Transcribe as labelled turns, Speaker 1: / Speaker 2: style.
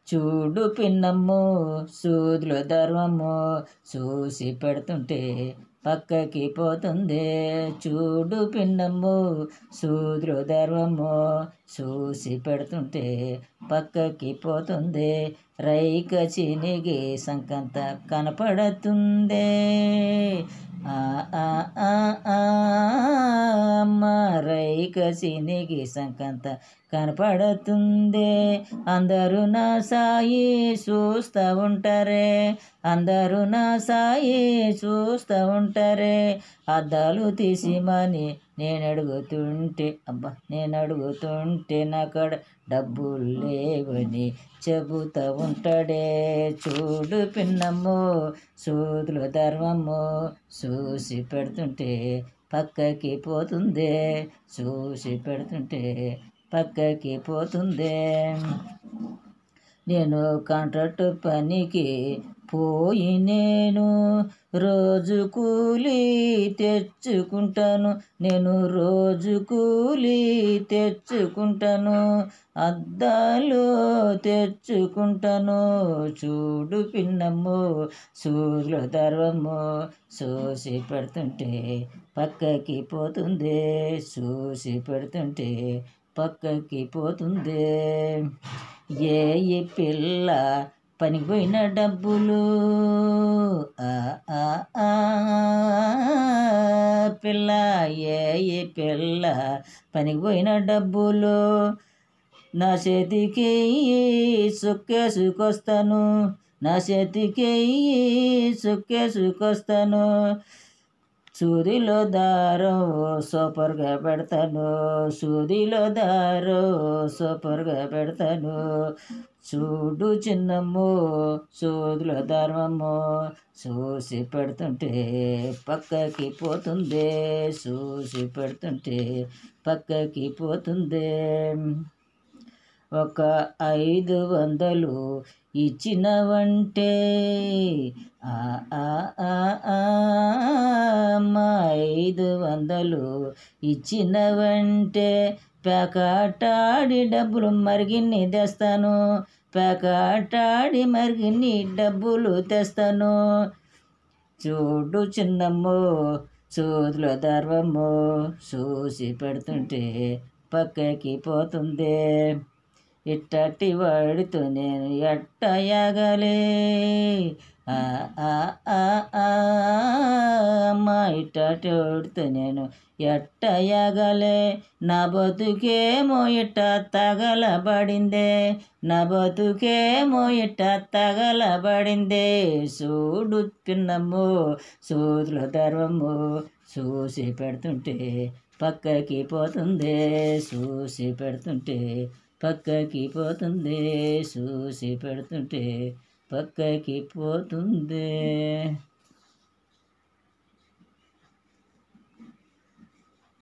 Speaker 1: చూడు పిన్నమ్ము సూదుల ధర్మము చూసి పెడుతుంటే పక్కకి పోతుంది. చూడు పిన్నమ్ము సూదుల ధర్మము చూసి పెడుతుంటే పక్కకి పోతుంది. రైక చినిగి సంకంత కనపడుతుందే. ఆ ఆ ఆ ఆ అమ్మ రైక చినిగి సంకంత కనపడుతుంది. అందరూ నా సాయి చూస్తూ ఉంటారే, అందరూ నా సాయి చూస్తూ ఉంటారే. అద్దాలు తీసిమని నేను అడుగుతుంటే నాకాడ డబ్బులు లేవని చెబుతూ ఉంటాడే. చూడు పిన్నమ్ము సూదుల ధర్మము చూసి పెడుతుంటే పక్కకి పోతుందే. చూసి పెడుతుంటే పక్కకి పోతుందే. నేను కాంట్రాక్ట్ పనికి పోయి నేను రోజు కూలి తెచ్చుకుంటాను. నేను రోజు కూలి తెచ్చుకుంటాను. అద్దాలు తెచ్చుకుంటాను. చూడు పిన్నమ్ము సూదుల ధర్మము చూసి పెడుతుంటే పక్కకి పోతుంది. చూసి పెడుతుంటే పక్కకి పోతుంది. ఏ పిల్ల పనికి పోయిన డబ్బులు పిల్ల ఏ పిల్ల పనికి పోయిన డబ్బులు నా చేతికి సుక్కేసుకొస్తాను. నా చేతికి సుక్కేసుకొస్తాను. సూదిలో దారం సూపర్గా పెడతాను. సూదిలో దారం సూపర్గా పెడతాను. చూడు చిన్నమ్ము సూదుల ధర్మము చూసి పెడుతుంటే పక్కకి పోతుంది. చూసి పెడుతుంటే పక్కకి పోతుంది. ఒక 500 ఇచ్చినవంటే అమ్మా 500 ఇచ్చినవంటే పేకాటాడి డబ్బులు మరిగిన్ని తెస్తాను. పేకాటాడి మరిగిన్ని డబ్బులు తెస్తాను. చూడు చిన్నమ్ము సూదుల ధర్మము చూసి పెడుతుంటే పక్కకి పోతుంది. ఇట్టటి వాడితో నేను ఎట్టయాగలే. అమ్మా ఇట్టటి వాడితో నేను ఎట్టయాగలే. నా బతుకేమో ఇట్ట తగలబడిందే. నా బతుకేమో ఇట్ట తగలబడిందే. చూడు పిన్నమ్ము సూదుల ధర్మము చూసి పెడుతుంటే పక్కకి పోతుంది. చూసి పెడుతుంటే పక్కకి పోతుంది. చూసి పెడుతుంటే పక్కకి పోతుంది.